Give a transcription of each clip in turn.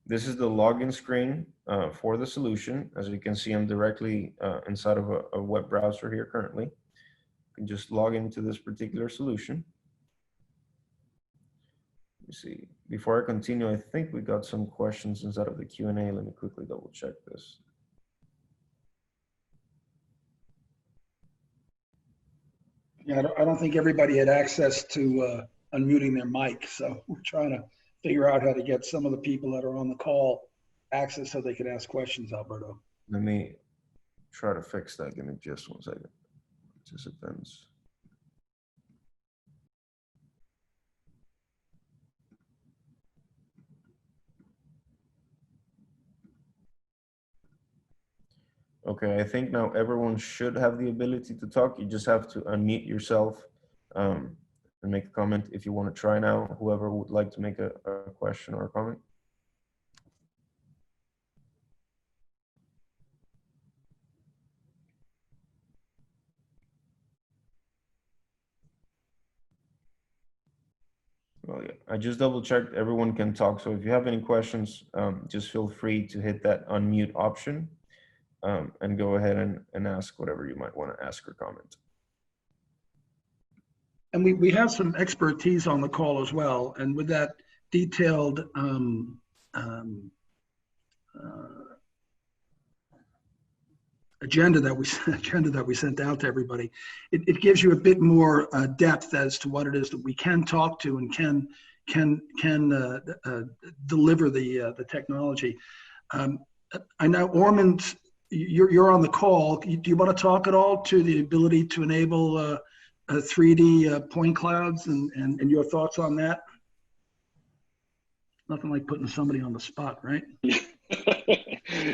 This is the login screen for the solution. As you can see, I'm directly inside of a web browser here currently. You can just log into this particular solution. Let me see. Before I continue, I think we got some questions inside of the Q&A. Let me quickly double check this. Yeah, I don't think everybody had access to unmuting their mic, so we're trying to figure out how to get some of the people that are on the call access so they can ask questions, Alberto. Let me try to fix that. Give me just 1 second. Participants. Okay, I think now everyone should have the ability to talk. You just have to unmute yourself and make a comment if you want to try now. Whoever would like to make a question or a comment. Well, yeah, I just double checked. Everyone can talk. So if you have any questions, just feel free to hit that unmute option and go ahead and ask whatever you might want to ask or comment. And we have some expertise on the call as well. And with that detailed agenda that we sent out to everybody, it gives you a bit more depth as to what it is that we can talk to and can deliver the technology. I know Ormond, you're on the call. Do you want to talk at all to the ability to enable 3D point clouds and your thoughts on that? Nothing like putting somebody on the spot, right?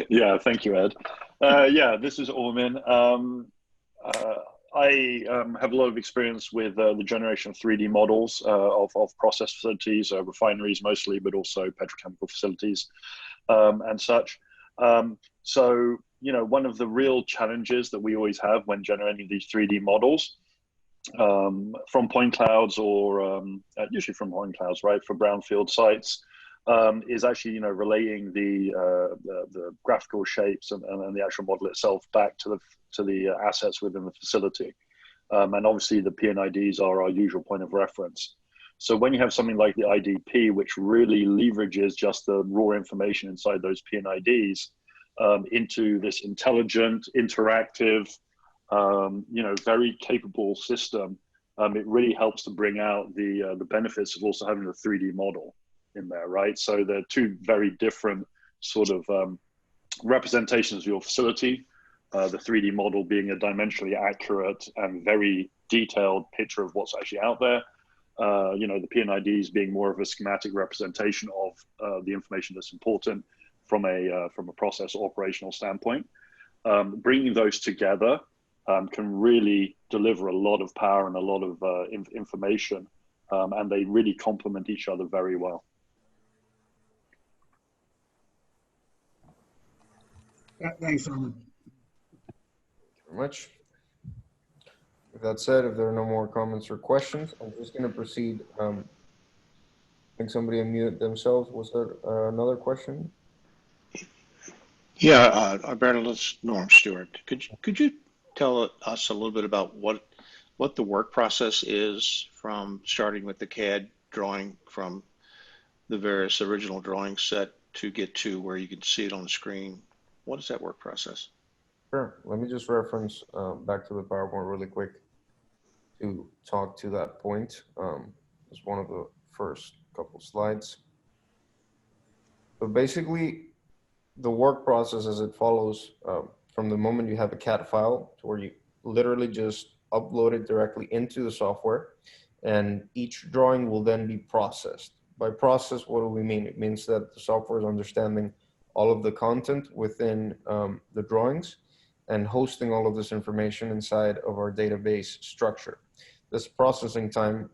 Yeah, thank you, Ed. Yeah, this is Ormin. I have a lot of experience with the generation of 3D models of process facilities, refineries mostly, but also petrochemical facilities and such. So, you know, one of the real challenges that we always have when generating these 3D models from point clouds or usually from point clouds, right, for brownfield sites, is actually, you know, relating the graphical shapes and the actual model itself back to the assets within the facility. And obviously the PNIDs are our usual point of reference. So when you have something like the IDP, which really leverages just the raw information inside those PNIDs into this intelligent, interactive, you know, very capable system, it really helps to bring out the benefits of also having a 3D model in there, right? So they're two very different sort of representations of your facility. The 3D model being a dimensionally accurate and very detailed picture of what's actually out there. You know, the PNIDs being more of a schematic representation of the information that's important from a process operational standpoint. Bringing those together can really deliver a lot of power and a lot of information, and they really complement each other very well. Thanks, Norman. Thank you very much. With that said, if there are no more comments or questions, I'm just going to proceed. I think somebody unmuted themselves. Was there another question? Yeah, Alberto, it's Norm Stewart. Could you tell us a little bit about what the work process is from starting with the CAD drawing from the various original drawing set to get to where you can see it on the screen? What is that work process? Sure. Let me just reference back to the PowerPoint really quick to talk to that point. It's one of the first couple slides. So basically, the work process as it follows from the moment you have a CAD file to where you literally just upload it directly into the software, and each drawing will then be processed. By process, what do we mean? It means that the software is understanding all of the content within the drawings and hosting all of this information inside of our database structure. This processing time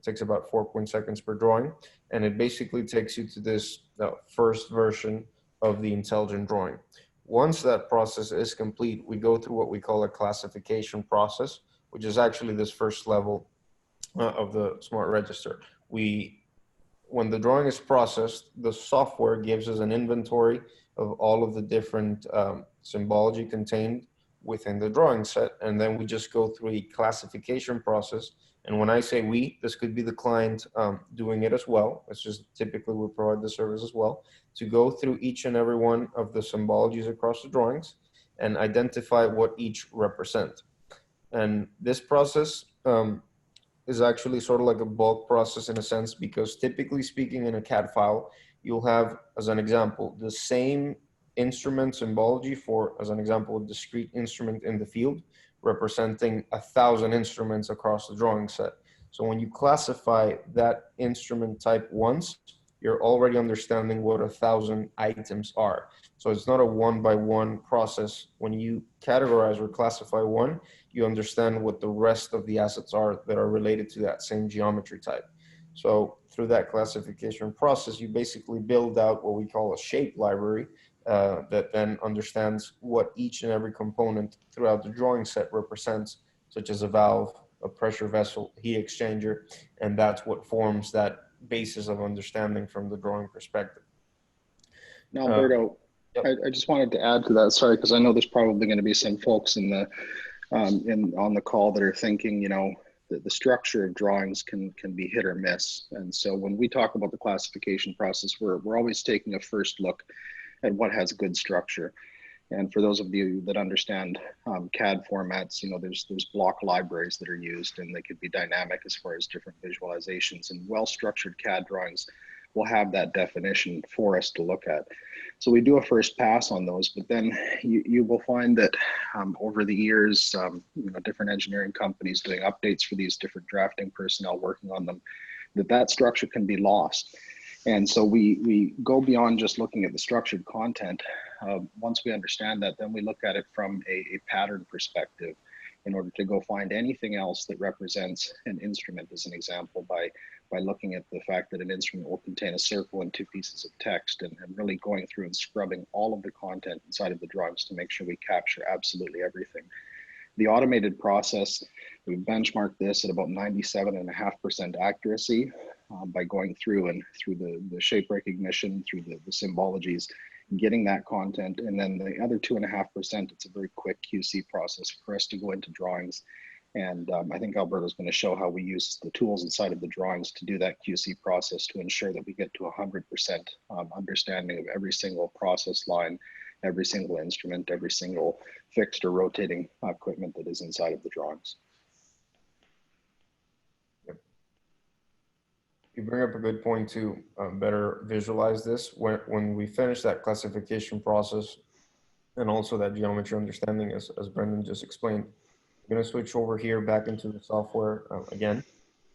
takes about 4 seconds per drawing, and it basically takes you to this first version of the intelligent drawing. Once that process is complete, we go through what we call a classification process, which is actually this first level of the smart register. We when the drawing is processed, the software gives us an inventory of all of the different symbology contained within the drawing set. And then we just go through a classification process. And when I say we, this could be the client doing it as well. It's just typically we provide the service as well, to go through each and every one of the symbologies across the drawings and identify what each represent. And this process is actually sort of like a bulk process in a sense, because typically speaking in a CAD file, you'll have, as an example, the same instrument symbology for, as an example, a discrete instrument in the field representing 1,000 instruments across the drawing set. So when you classify that instrument type once, you're already understanding what 1,000 items are. So it's not a one-by-one process. When you categorize or classify one, you understand what the rest of the assets are that are related to that same geometry type. So through that classification process, you basically build out what we call a shape library that then understands what each and every component throughout the drawing set represents, such as a valve, a pressure vessel, heat exchanger, and that's what forms that basis of understanding from the drawing perspective. Now, Alberto, yep. I just wanted to add to that. Sorry, because I know there's probably going to be some folks in the on the call that are thinking, you know, the structure of drawings can be hit or miss. And so when we talk about the classification process, we're always taking a first look at what has good structure. And for those of you that understand CAD formats, you know, there's block libraries that are used, and they could be dynamic as far as different visualizations, and well-structured CAD drawings will have that definition for us to look at. So we do a first pass on those, but then you will find that over the years, you know, different engineering companies doing updates for these, different drafting personnel working on them, that structure can be lost. And so we go beyond just looking at the structured content. Once we understand that, then we look at it from a pattern perspective in order to go find anything else that represents an instrument, as an example, by looking at the fact that an instrument will contain a circle and 2 pieces of text, and really going through and scrubbing all of the content inside of the drawings to make sure we capture absolutely everything. The automated process, we benchmarked this at about 97.5% accuracy by going through the shape recognition, through the symbologies, getting that content. And then the other 2.5%, it's a very quick QC process for us to go into drawings. And I think Alberto's going to show how we use the tools inside of the drawings to do that QC process to ensure that we get to 100% understanding of every single process line, every single instrument, every single fixed or rotating equipment that is inside of the drawings. Yep. You bring up a good point to better visualize this. When we finish that classification process and also that geometry understanding, as Brendan just explained, I'm going to switch over here back into the software again.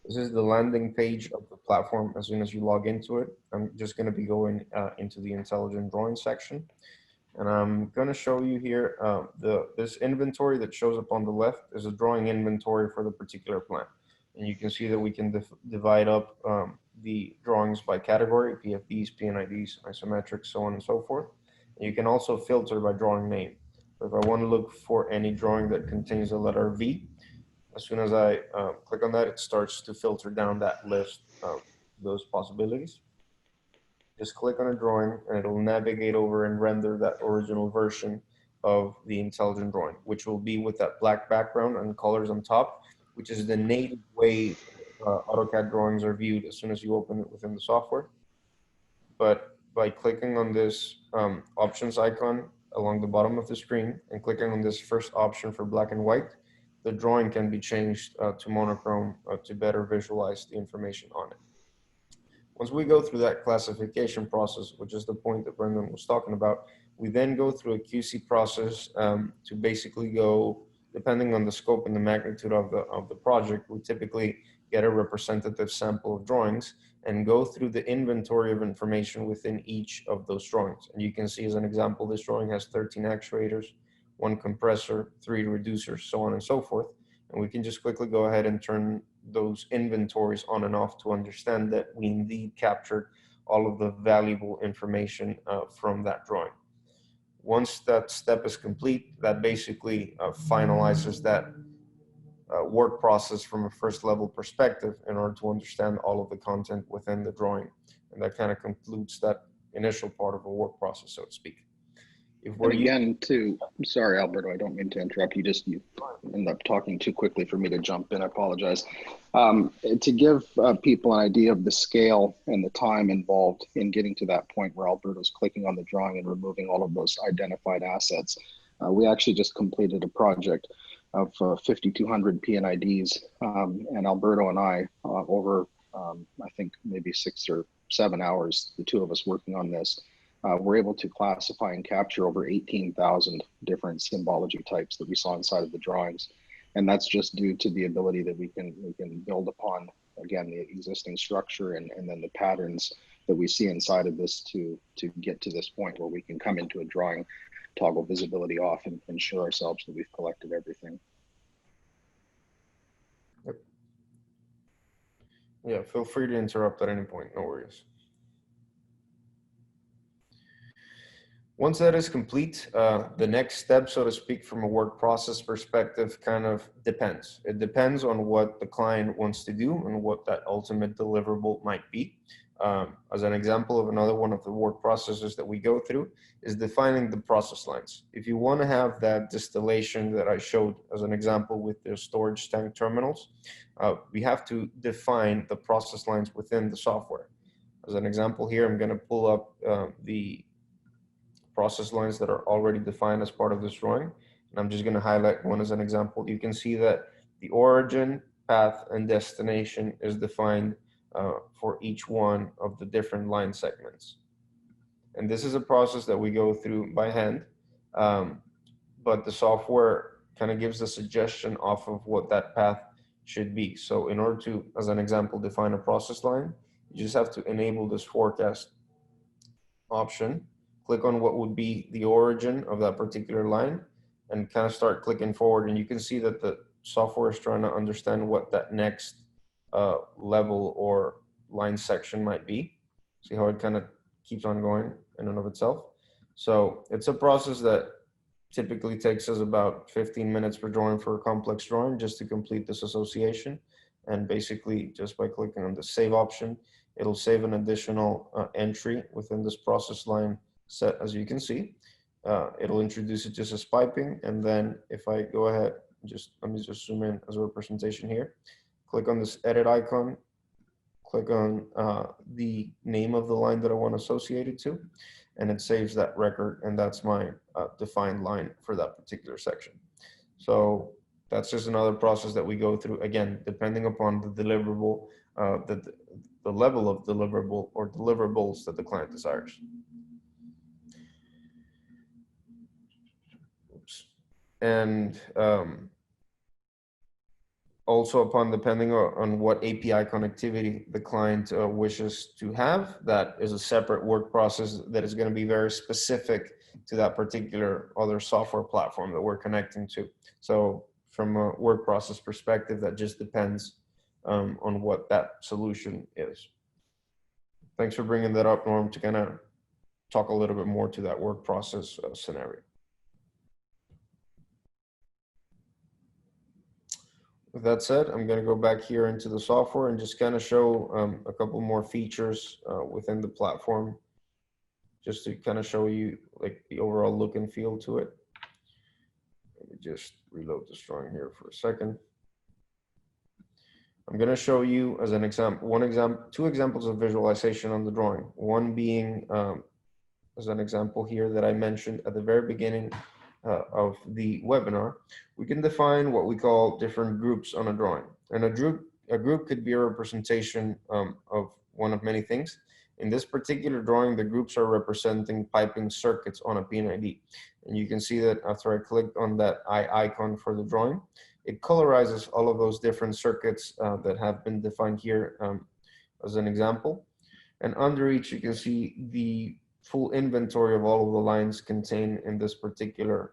This is the landing page of the platform. As soon as you log into it, I'm just going to be going into the intelligent drawing section. And I'm going to show you here this inventory that shows up on the left is a drawing inventory for the particular plan. And you can see that we can divide up the drawings by category, PFDs, PNIDs, isometrics, so on and so forth. And you can also filter by drawing name. So if I want to look for any drawing that contains the letter V, as soon as I click on that, it starts to filter down that list of those possibilities. Just click on a drawing and it'll navigate over and render that original version of the intelligent drawing, which will be with that black background and colors on top, which is the native way AutoCAD drawings are viewed as soon as you open it within the software. But by clicking on this options icon along the bottom of the screen and clicking on this first option for black and white, the drawing can be changed to monochrome to better visualize the information on it. Once we go through that classification process, which is the point that Brendan was talking about, we then go through a QC process to basically go, depending on the scope and the magnitude of the project, we typically get a representative sample of drawings and go through the inventory of information within each of those drawings. And you can see, as an example, this drawing has 13 actuators, 1 compressor, 3 reducers, so on and so forth. And we can just quickly go ahead and turn those inventories on and off to understand that we indeed captured all of the valuable information from that drawing. Once that step is complete, that basically finalizes that work process from a first level perspective in order to understand all of the content within the drawing. And that kind of concludes that initial part of a work process, so to speak. If And we're again, sorry, Alberto, I don't mean to interrupt you. You end up talking too quickly for me to jump in. I apologize. To give people an idea of the scale and the time involved in getting to that point where Alberto's clicking on the drawing and removing all of those identified assets, we actually just completed a project of 5,200 PNIDs, and Alberto and I, over I think maybe 6 or 7 hours, the two of us working on this, we're able to classify and capture over 18,000 different symbology types that we saw inside of the drawings. And that's just due to the ability that we can build upon, again, the existing structure and then the patterns that we see inside of this to get to this point where we can come into a drawing, toggle visibility off, and ensure ourselves that we've collected everything. Yep. Yeah, feel free to interrupt at any point, no worries. Once that is complete, the next step, so to speak, from a work process perspective kind of depends. It depends on what the client wants to do and what that ultimate deliverable might be. As an example of another one of the work processes that we go through is defining the process lines. If you want to have that distillation that I showed as an example with the storage tank terminals, we have to define the process lines within the software. As an example here, I'm going to pull up the process lines that are already defined as part of this drawing. And I'm just going to highlight one as an example. You can see that the origin, path, and destination is defined for each one of the different line segments. And this is a process that we go through by hand, but the software kind of gives a suggestion off of what that path should be. So in order to, as an example, define a process line, you just have to enable this forecast option, click on what would be the origin of that particular line, and kind of start clicking forward. And you can see that the software is trying to understand what that next level or line section might be. See how it kind of keeps on going in and of itself. So it's a process that typically takes us about 15 minutes per drawing for a complex drawing just to complete this association. And basically just by clicking on the save option, it'll save an additional entry within this process line set, as you can see. It'll introduce it just as piping, and then if I go ahead, let me just zoom in as a representation here, click on this edit icon, click on the name of the line that I want associated to, and it saves that record, and that's my defined line for that particular section. So that's just another process that we go through, again, depending upon the deliverable, the level of deliverable or deliverables that the client desires. And also upon depending on what API connectivity the client wishes to have, that is a separate work process that is going to be very specific to that particular other software platform that we're connecting to. So from a work process perspective, that just depends on what that solution is. Thanks for bringing that up, Norm, to kind of talk a little bit more to that work process scenario. With that said, I'm going to go back here into the software and just kind of show a couple more features within the platform, just to kind of show you like the overall look and feel to it. Let me just reload this drawing here for a second. I'm going to show you as an example, two examples of visualization on the drawing. One being as an example here that I mentioned at the very beginning of the webinar. We can define what we call different groups on a drawing. And a group could be a representation of one of many things. In this particular drawing, the groups are representing piping circuits on a PNID. And you can see that after I clicked on that eye icon for the drawing, it colorizes all of those different circuits that have been defined here as an example. And under each, you can see the full inventory of all of the lines contained in this particular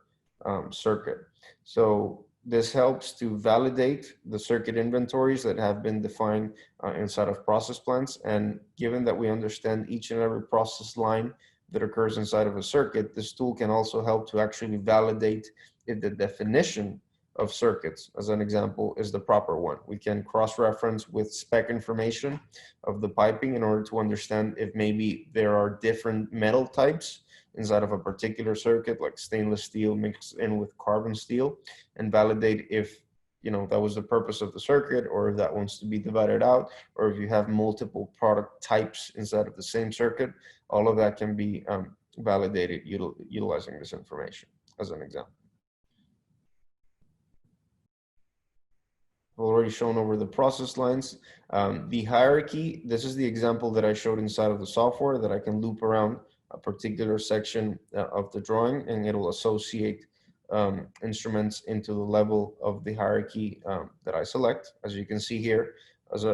circuit. So this helps to validate the circuit inventories that have been defined inside of process plants. And given that we understand each and every process line that occurs inside of a circuit, this tool can also help to actually validate if the definition of circuits, as an example, is the proper one. We can cross-reference with spec information of the piping in order to understand if maybe there are different metal types inside of a particular circuit, like stainless steel mixed in with carbon steel, and validate if, you know, that was the purpose of the circuit, or if that wants to be divided out, or if you have multiple product types inside of the same circuit. All of that can be validated utilizing this information, as an example. I've already shown over the process lines. The hierarchy, this is the example that I showed inside of the software, that I can loop around a particular section of the drawing, and it'll associate instruments into the level of the hierarchy that I select. As you can see here, as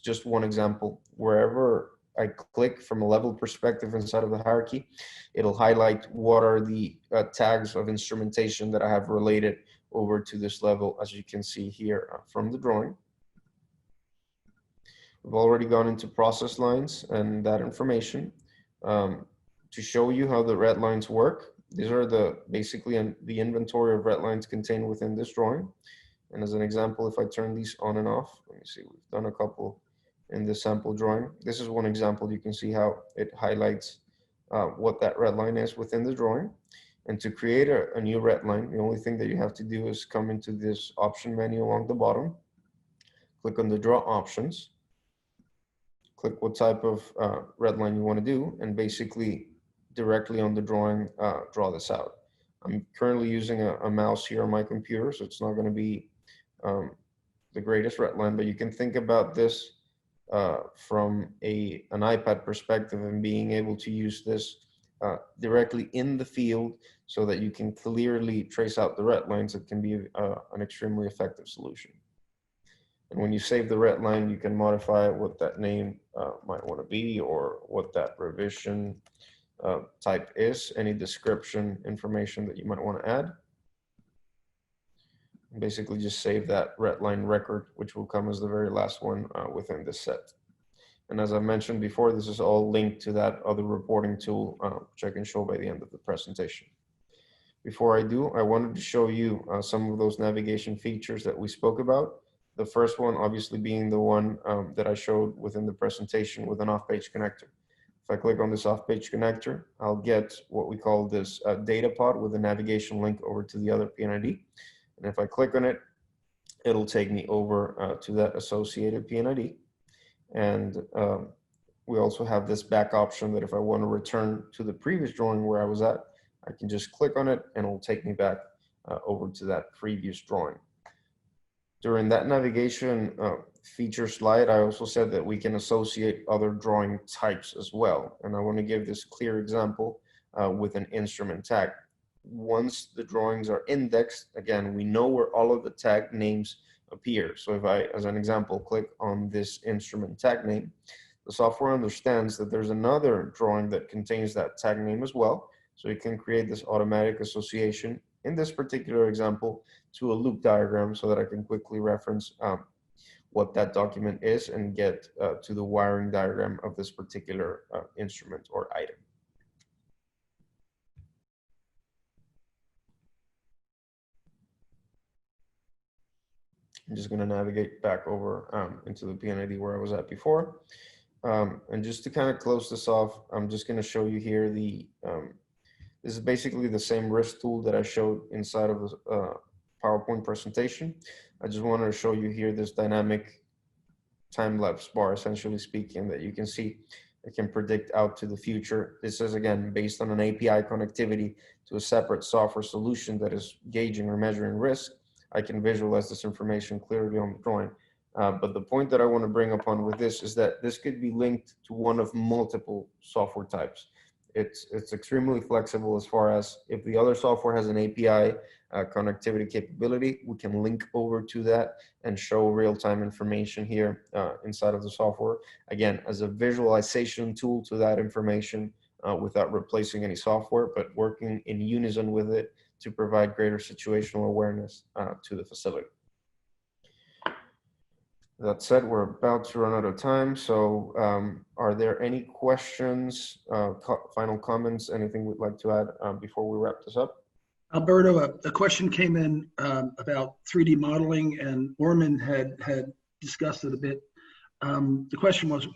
just one example, wherever I click from a level perspective inside of the hierarchy, it'll highlight what are the tags of instrumentation that I have related over to this level, as you can see here from the drawing. We've already gone into process lines and that information. To show you how the red lines work, these are basically the inventory of red lines contained within this drawing. And as an example, if I turn these on and off, let me see, we've done a couple in the sample drawing. This is one example. You can see how it highlights what that red line is within the drawing. And to create a new red line, the only thing that you have to do is come into this option menu along the bottom, click on the draw options, click what type of red line you want to do, and basically directly on the drawing, draw this out. I'm currently using a mouse here on my computer, so it's not going to be the greatest red line, but you can think about this from an iPad perspective, and being able to use this directly in the field so that you can clearly trace out the red lines. It can be an extremely effective solution. And when you save the red line, you can modify what that name might want to be, or what that revision type is, any description information that you might want to add. And basically just save that red line record, which will come as the very last one within this set. And as I mentioned before, this is all linked to that other reporting tool, which I can show by the end of the presentation. Before I do, I wanted to show you some of those navigation features that we spoke about. The first one obviously being the one that I showed within the presentation with an off-page connector. If I click on this off-page connector, I'll get what we call this data pod with a navigation link over to the other PNID. And if I click on it, it'll take me over to that associated PNID. And we also have this back option that if I want to return to the previous drawing where I was at, I can just click on it and it'll take me back over to that previous drawing. During that navigation feature slide, I also said that we can associate other drawing types as well. And I want to give this clear example with an instrument tag. Once the drawings are indexed, again, we know where all of the tag names appear. So if I, as an example, click on this instrument tag name, the software understands that there's another drawing that contains that tag name as well. So it can create this automatic association, in this particular example, to a loop diagram, so that I can quickly reference what that document is and get to the wiring diagram of this particular instrument or item. I'm just going to navigate back over into the PNID where I was at before. And just to kind of close this off, I'm just going to show you here this is basically the same risk tool that I showed inside of the PowerPoint presentation. I just wanted to show you here this dynamic time-lapse bar, essentially speaking, that you can see it can predict out to the future. This is, again, based on an API connectivity to a separate software solution that is gauging or measuring risk. I can visualize this information clearly on the drawing. But the point that I want to bring upon with this is that this could be linked to one of multiple software types. It's extremely flexible as far as if the other software has an API connectivity capability, we can link over to that and show real-time information here inside of the software. Again, as a visualization tool to that information without replacing any software, but working in unison with it to provide greater situational awareness to the facility. That said, we're about to run out of time. So are there any questions, final comments, anything we'd like to add before we wrap this up? Alberto, a question came in about 3D modeling, and Orman had discussed it a bit. The question was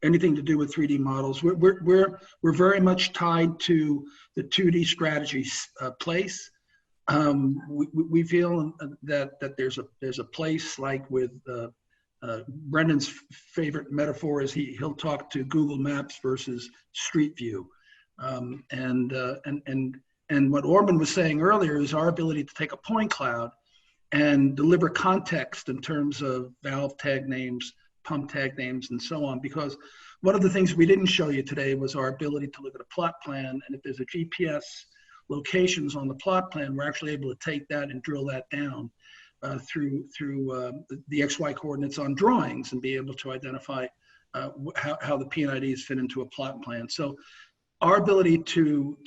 anything to do with 3D models. We're very much tied to the 2D strategy place. We feel that there's a place, like with Brendan's favorite metaphor is he'll talk to Google Maps versus Street View, and what Orman was saying earlier is our ability to take a point cloud and deliver context in terms of valve tag names, pump tag names, and so on. Because one of the things we didn't show you today was our ability to look at a plot plan, and if there's a GPS locations on the plot plan, we're actually able to take that and drill that down through the XY coordinates on drawings and be able to identify how the PNIDs fit into a plot plan. So our ability to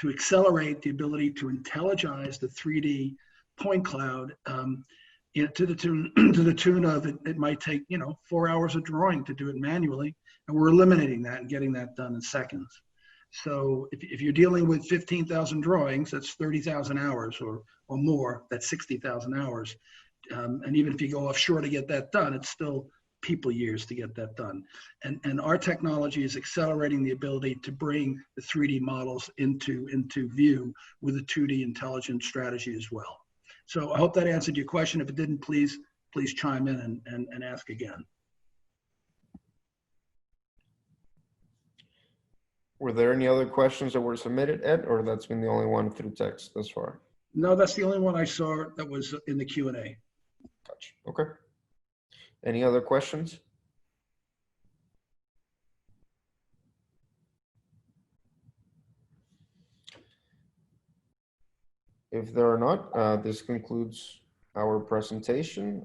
accelerate the ability to intelligize the 3D point cloud to the tune of it might take 4 hours of drawing to do it manually, and we're eliminating that and getting that done in seconds. So if you're dealing with 15,000 drawings, that's 30,000 hours or more. That's 60,000 hours, and even if you go offshore to get that done, it's still people years to get that done. And our technology is accelerating the ability to bring the 3D models into view with a 2D intelligent strategy as well. So I hope that answered your question. If it didn't, please chime in and ask again. Were there any other questions that were submitted, Ed, or that's been the only one through text thus far? No, that's the only one I saw that was in the Q&A. Gotcha. Okay. Any other questions? If there are not, this concludes our presentation.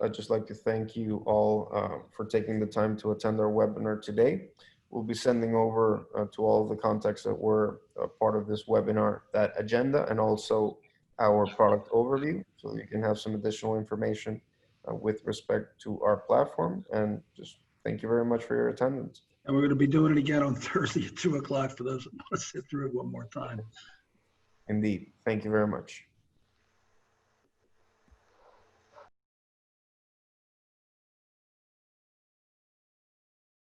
I'd just like to thank you all for taking the time to attend our webinar today. We'll be sending over to all of the contacts that were part of this webinar that agenda and also our product overview, so you can have some additional information with respect to our platform. And just thank you very much for your attendance. And we're going to be doing it again on Thursday at 2 o'clock for those that want to sit through it one more time. Indeed. Thank you very much.